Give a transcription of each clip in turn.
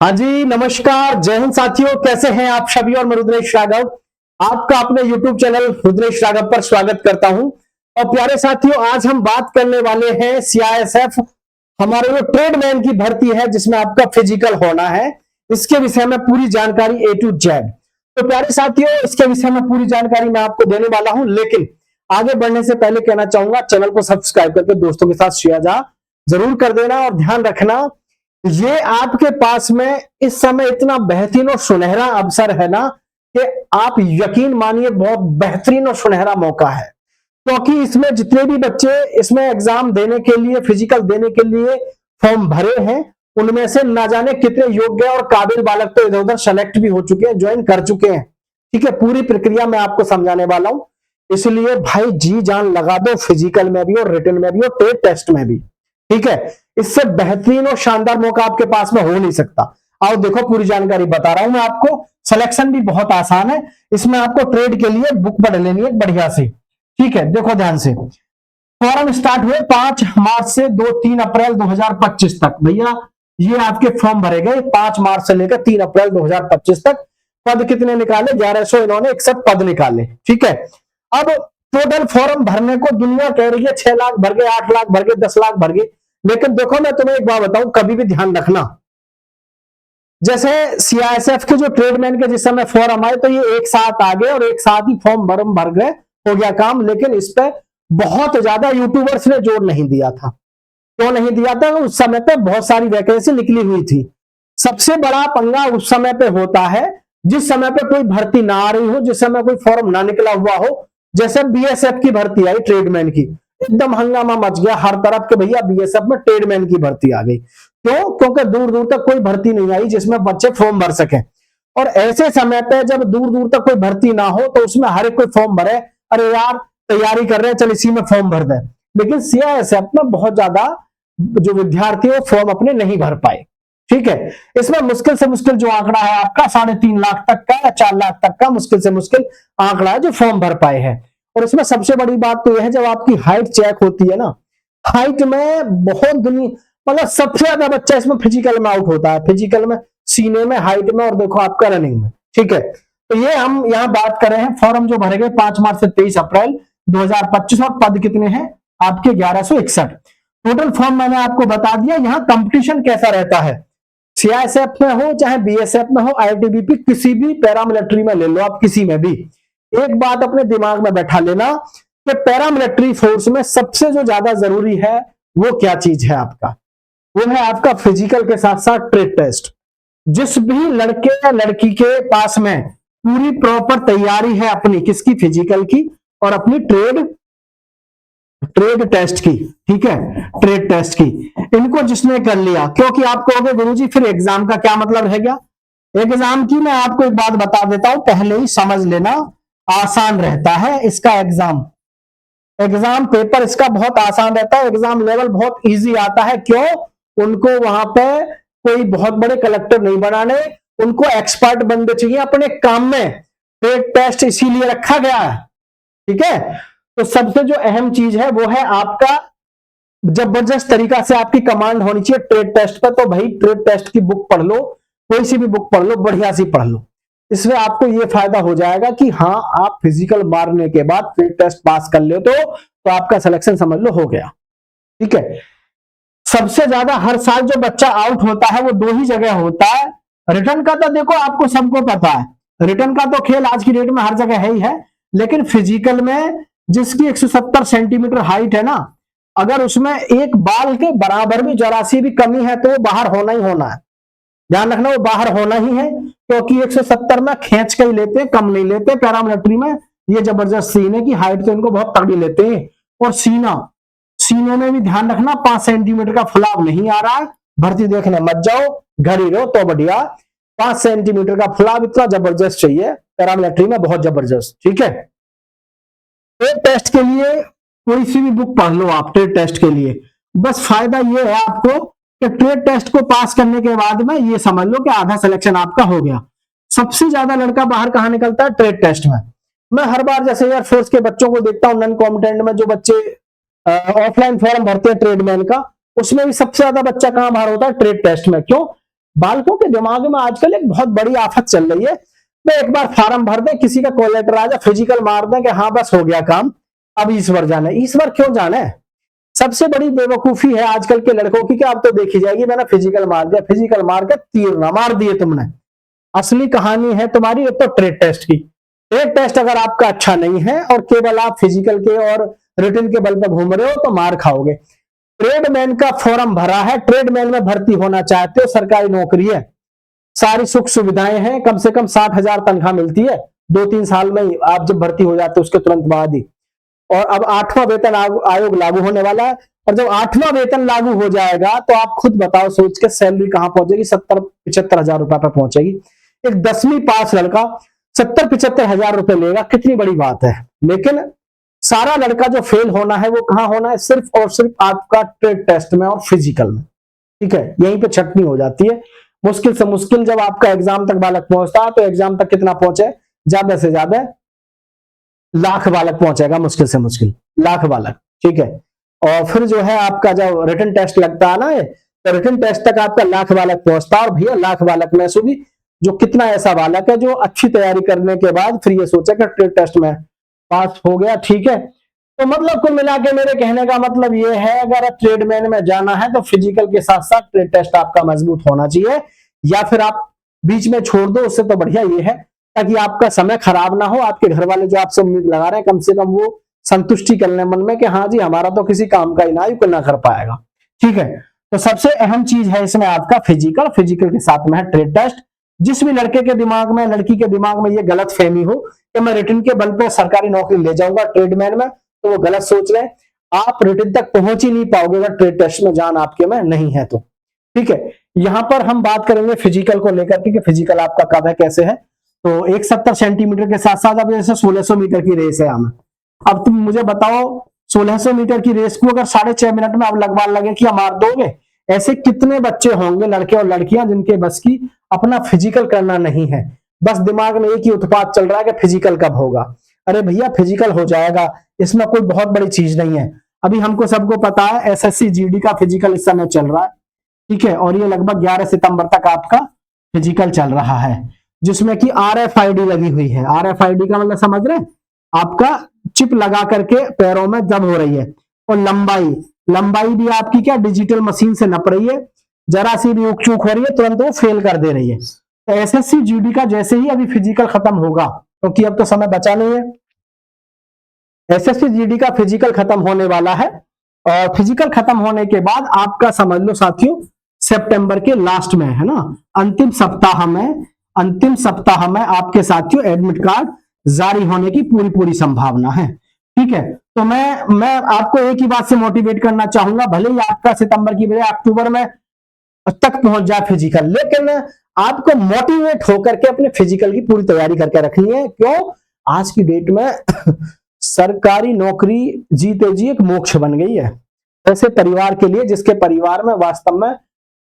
हाँ जी, नमस्कार, जय हिंद साथियों। कैसे हैं आप सभी? और मैं रुद्रेश राघव आपका अपने YouTube चैनल रुद्रेश राघव पर स्वागत करता हूं। और प्यारे साथियों, आज हम बात करने वाले हैं सीआईएसएफ, हमारे जो ट्रेडमैन की भर्ती है जिसमें आपका फिजिकल होना है, इसके विषय में पूरी जानकारी ए टू जेड। तो प्यारे साथियों, इसके विषय में पूरी जानकारी मैं आपको देने वाला हूं, लेकिन आगे बढ़ने से पहले कहना चाहूंगा, चैनल को सब्सक्राइब करके दोस्तों के साथ शेयर जरूर कर देना। और ध्यान रखना, ये आपके पास में इस समय इतना बेहतरीन और सुनहरा अवसर है ना, कि आप यकीन मानिए बहुत बेहतरीन और सुनहरा मौका है। क्योंकि इसमें जितने भी बच्चे इसमें एग्जाम देने के लिए, फिजिकल देने के लिए फॉर्म भरे हैं, उनमें से ना जाने कितने योग्य और काबिल बालक तो इधर उधर सेलेक्ट भी हो चुके हैं, ज्वाइन कर चुके हैं। ठीक है, पूरी प्रक्रिया मैं आपको समझाने वाला हूं, इसलिए भाई जी जान लगा दो, फिजिकल में भी और रिटन में भी और ट्रेड टेस्ट में भी। ठीक है, इससे बेहतरीन और शानदार मौका आपके पास में हो नहीं सकता। आओ देखो, पूरी जानकारी बता रहा हूं मैं आपको। सिलेक्शन भी बहुत आसान है, इसमें आपको ट्रेड के लिए बुक पढ़ लेनी है बढ़िया से। ठीक है, देखो ध्यान से। फॉर्म स्टार्ट हुए 5 मार्च से 3 अप्रैल 2025 तक। भैया ये आपके फॉर्म भरे गए 5 मार्च से लेकर 3 अप्रैल 2025 तक। पद कितने निकाले? 1100 इन्होंने 61 पद निकाले। ठीक है, अब टोटल फॉर्म भरने को दुनिया कह रही है 6 लाख भर गए, 8 लाख भर गए, 10 लाख भर गए। लेकिन देखो, मैं तुम्हें एक बात बताऊं, कभी भी ध्यान रखना, जैसे सीआईएसएफ के जो ट्रेडमैन के जिस समय फॉर्म आए तो ये एक साथ आ गए और एक साथ ही फॉर्म भर गए, हो गया काम। लेकिन इस पे बहुत ज्यादा यूट्यूबर्स ने जोर नहीं दिया था। क्यों नहीं दिया था? उस समय पे बहुत सारी वैकेंसी निकली हुई थी। सबसे बड़ा पंगा उस समय पे होता है जिस समय पे कोई भर्ती ना आ रही हो, जिस समय कोई फॉर्म ना निकला हुआ हो। जैसे बीएसएफ की भर्ती आई ट्रेडमैन की, एकदम हंगामा मच गया हर तरफ के भैया बीएसएफ में ट्रेडमैन की भर्ती आ गई। क्यों? क्योंकि दूर दूर तक कोई भर्ती नहीं आई जिसमें बच्चे फॉर्म भर सके। और ऐसे समय पे जब दूर दूर तक कोई भर्ती ना हो तो उसमें हर एक कोई फॉर्म भरे, अरे यार तैयारी कर रहे हैं, चल इसी में फॉर्म भर दे। लेकिन सीआईएसएफ में बहुत ज्यादा जो विद्यार्थी है फॉर्म अपने नहीं भर पाए। ठीक है, इसमें मुश्किल से मुश्किल जो आंकड़ा है आपका 3.5 लाख तक का या 4 लाख तक का मुश्किल से मुश्किल आंकड़ा है जो फॉर्म भर पाए हैं। और इसमें सबसे बड़ी बात तो यह है, जब आपकी हाइट चेक होती है ना, हाइट में बहुत दुनिया, मतलब सबसे ज्यादा बच्चा इसमें फिजिकल में आउट होता है। फिजिकल में, सीने में, हाइट में और देखो आपका रनिंग में। ठीक है, तो ये हम यहाँ बात कर रहे हैं फॉर्म जो भरे गए 5 मार्च से 23 अप्रैल 2025। और पद कितने हैं आपके? 1161 टोटल फॉर्म मैंने आपको बता दिया। यहाँ कंपटीशन कैसा रहता है, सीआईएसएफ में हो चाहे बीएसएफ में हो, आईटीबीपी, किसी भी पैरामिलिट्री में ले लो आप, किसी में भी। एक बात अपने दिमाग में बैठा लेना कि पैरामिलिट्री फोर्स में सबसे जो ज्यादा जरूरी है वो क्या चीज है आपका? वो है आपका फिजिकल के साथ साथ ट्रेड टेस्ट। जिस भी लड़के या लड़की के पास में पूरी प्रॉपर तैयारी है अपनी, किसकी? फिजिकल की और अपनी ट्रेड टेस्ट की। ठीक है, ट्रेड टेस्ट की, इनको जिसने कर लिया, क्योंकि आप कहोगे गुरुजी फिर एग्जाम का क्या मतलब है क्या? एग्जाम की मैं आपको एक बात बता देता हूं, पहले ही समझ लेना, आसान रहता है इसका एग्जाम। एग्जाम पेपर इसका बहुत आसान रहता है, एग्जाम लेवल बहुत इजी आता है। क्यों? उनको वहां पे कोई बहुत बड़े कलेक्टर नहीं बनाने, उनको एक्सपर्ट बंदे चाहिए अपने काम में। ट्रेड टेस्ट इसीलिए रखा गया है। ठीक है, तो सबसे जो अहम चीज है वो है आपका जबरदस्त तरीका से आपकी कमांड होनी चाहिए ट्रेड टेस्ट पर। तो भाई ट्रेड टेस्ट की बुक पढ़ लो, कोई सी भी बुक पढ़ लो, बढ़िया सी पढ़ लो। इसमें आपको यह फायदा हो जाएगा कि हाँ, आप फिजिकल मारने के बाद ट्रेड टेस्ट पास कर ले तो आपका सिलेक्शन समझ लो हो गया। ठीक है, सबसे ज्यादा हर साल जो बच्चा आउट होता है वो 2 ही जगह होता है। रिटर्न का तो देखो आपको सबको पता है, रिटर्न का तो खेल आज की डेट में हर जगह है ही है। लेकिन फिजिकल में जिसकी 170 सेंटीमीटर हाइट है ना, अगर उसमें एक बाल के बराबर भी जरा सी भी कमी है तो वो बाहर होना ही होना है। ध्यान रखना, वो बाहर होना ही है, क्योंकि 170 में खींच के ही लेते हैं, कम नहीं लेते। पैरामिलिट्री में ये जबरदस्त सीने की हाइट तो इनको बहुत तगड़ी लेते हैं। और सीने में भी ध्यान रखना, 5 सेंटीमीटर का फुलाव नहीं आ रहा है। भर्ती देखने मत जाओ, घर ही रहो तो बढ़िया। 5 सेंटीमीटर का फुलाव इतना जबरदस्त चाहिए पैरामिलिट्री में, बहुत जबरदस्त। ठीक है, ट्रेड टेस्ट के लिए कोई सी भी बुक पढ़ लो आप ट्रेड टेस्ट के लिए। बस फायदा ये है आपको कि ट्रेड टेस्ट को पास करने के बाद में ये समझ लो कि आधा सिलेक्शन आपका हो गया। सबसे ज्यादा लड़का बाहर कहां निकलता है? ट्रेड टेस्ट में। मैं हर बार जैसे एयरफोर्स के बच्चों को देखता हूं, नॉन कॉम्पिटेंट में जो बच्चे ऑफलाइन फॉर्म भरते हैं ट्रेडमैन का, उसमें भी सबसे ज्यादा बच्चा कहां बाहर होता है? ट्रेड टेस्ट में। क्यों? बालकों के दिमाग में आजकल एक बहुत बड़ी आफत चल रही है, मैं एक बार फार्म भर दे, किसी का कॉल लेटर आ जाए, फिजिकल मार दें कि हाँ बस हो गया काम, अब ईश्वर जाने। ईश्वर क्यों जाने? सबसे बड़ी बेवकूफी है आजकल के लड़कों की कि अब तो देखी जाएगी, मैंने फिजिकल मार दिया, फिजिकल मार के तीर ना मार दिए तुमने। असली कहानी है तुम्हारी एक तो ट्रेड टेस्ट की। ट्रेड टेस्ट अगर आपका अच्छा नहीं है और केवल आप फिजिकल के और रिटन के बल पर घूम रहे हो तो मार खाओगे। ट्रेडमैन का फॉर्म भरा है, ट्रेडमैन में भर्ती होना चाहते हो, सरकारी नौकरी है, सारी सुख सुविधाएं हैं, कम से कम 60,000 तनख्वाह मिलती है 2-3 साल में ही, आप जब भर्ती हो जाते हो उसके तुरंत बाद ही। और अब 8वां वेतन आयोग लागू होने वाला है, और जब 8वां वेतन लागू हो जाएगा तो आप खुद बताओ, सोच के सैलरी कहां पहुंचेगी? 70-75 हजार रुपए पर पहुंचेगी। एक 10वीं पास लड़का 70-75 हजार रुपए लेगा, कितनी बड़ी बात है। लेकिन सारा लड़का जो फेल होना है वो कहां होना है? सिर्फ और सिर्फ आपका ट्रेड टेस्ट में और फिजिकल में। ठीक है, यहीं पे छटनी हो जाती है। मुश्किल से मुश्किल जब आपका एग्जाम तक बालक पहुंचता है तो एग्जाम तक कितना पहुंचे? ज्यादा से ज्यादा लाख बालक पहुंचेगा, मुश्किल से मुश्किल लाख बालक। ठीक है, और फिर जो है आपका जब रिटन टेस्ट लगता है ना, तो रिटन टेस्ट तक आपका लाख बालक पहुंचता है। और भैया लाख बालक में से भी जो कितना ऐसा बालक है जो अच्छी तैयारी करने के बाद फिर ये सोचा कि ट्रेड टेस्ट में पास हो गया, ठीक है। तो मतलब कुल मिला के मेरे कहने का मतलब ये है, अगर ट्रेडमैन में जाना है तो फिजिकल के साथ साथ ट्रेड टेस्ट आपका मजबूत होना चाहिए, या फिर आप बीच में छोड़ दो, उससे तो बढ़िया ये है ताकि आपका समय खराब ना हो, आपके घर वाले जो आपसे उम्मीद लगा रहे हैं कम से कम वो संतुष्टि कर ले मन में कि हाँ जी हमारा तो किसी काम का ही ना, ही ना कर पाएगा। ठीक है, तो सबसे अहम चीज है इसमें आपका फिजिकल, फिजिकल के साथ में है ट्रेड टेस्ट। जिस भी लड़के के दिमाग में, लड़की के दिमाग में ये गलत फहमी हो कि मैं रिटन के बल पे सरकारी नौकरी ले जाऊंगा ट्रेडमैन में, तो वो गलत सोच रहे हैं। आप रिटन तक पहुंच ही नहीं पाओगे अगर ट्रेड टेस्ट में जान आपके में नहीं है तो। ठीक है, यहां पर हम बात करेंगे फिजिकल को लेकर के कि फिजिकल आपका कब है, कैसे है। तो 170 सेंटीमीटर के साथ साथ अब जैसे 1600 मीटर की रेस है हमें, अब तुम मुझे बताओ 1600 मीटर की रेस को अगर 6.5 मिनट में अब लगवा लगे कि मार दोगे? ऐसे कितने बच्चे होंगे, लड़के और लड़कियां, जिनके बस की अपना फिजिकल करना नहीं है, बस दिमाग में एक ही उत्पात चल रहा है कि फिजिकल कब होगा। अरे भैया फिजिकल हो जाएगा, इसमें कोई बहुत बड़ी चीज नहीं है। अभी हमको सबको पता है एसएससी जीडी का फिजिकल इस समय चल रहा है। ठीक है, और ये लगभग 11 सितंबर तक आपका फिजिकल चल रहा है, जिसमें कि RFID लगी हुई है। RFID का मतलब समझ रहे हैं? आपका चिप लगा करके पैरों में जब हो रही है, और लंबाई भी आपकी क्या डिजिटल मशीन से नप रही है, जरा सी भी उक चूक हो रही है तुरंत वो फेल कर दे रही है। तो एसएससी जीडी का जैसे ही अभी फिजिकल खत्म होगा, क्योंकि अब तो समय बचा नहीं है, एसएससी जीडी का फिजिकल खत्म होने वाला है। और फिजिकल खत्म होने के बाद आपका समझ लो साथियों सितंबर के लास्ट में है ना, अंतिम सप्ताह में आपके साथियों एडमिट कार्ड जारी होने की पूरी संभावना है। ठीक है, तो मैं आपको एक ही बात से मोटिवेट करना चाहूंगा, भले ही आपका सितंबर की बजाय अक्टूबर में तक पहुंच जाए फिजिकल, लेकिन आपको मोटिवेट होकर के अपने फिजिकल की पूरी तैयारी करके रखनी है। क्यों? आज की डेट में सरकारी नौकरी जीते जी एक मोक्ष बन गई है ऐसे परिवार के लिए जिसके परिवार में वास्तव में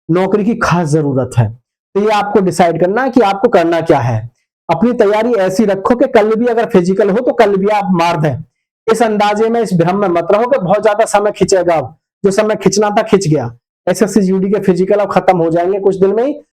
नौकरी की खास जरूरत है। तो ये आपको डिसाइड करना है कि आपको करना क्या है। अपनी तैयारी ऐसी रखो कि कल भी अगर फिजिकल हो तो कल भी आप मार दें। इस अंदाजे में, इस भ्रम में मत रहो कि बहुत ज्यादा समय खिंचेगा, अब जो समय खिंचना था खिंच गया। एसएससी जीडी के फिजिकल अब खत्म हो जाएंगे कुछ दिन में ही,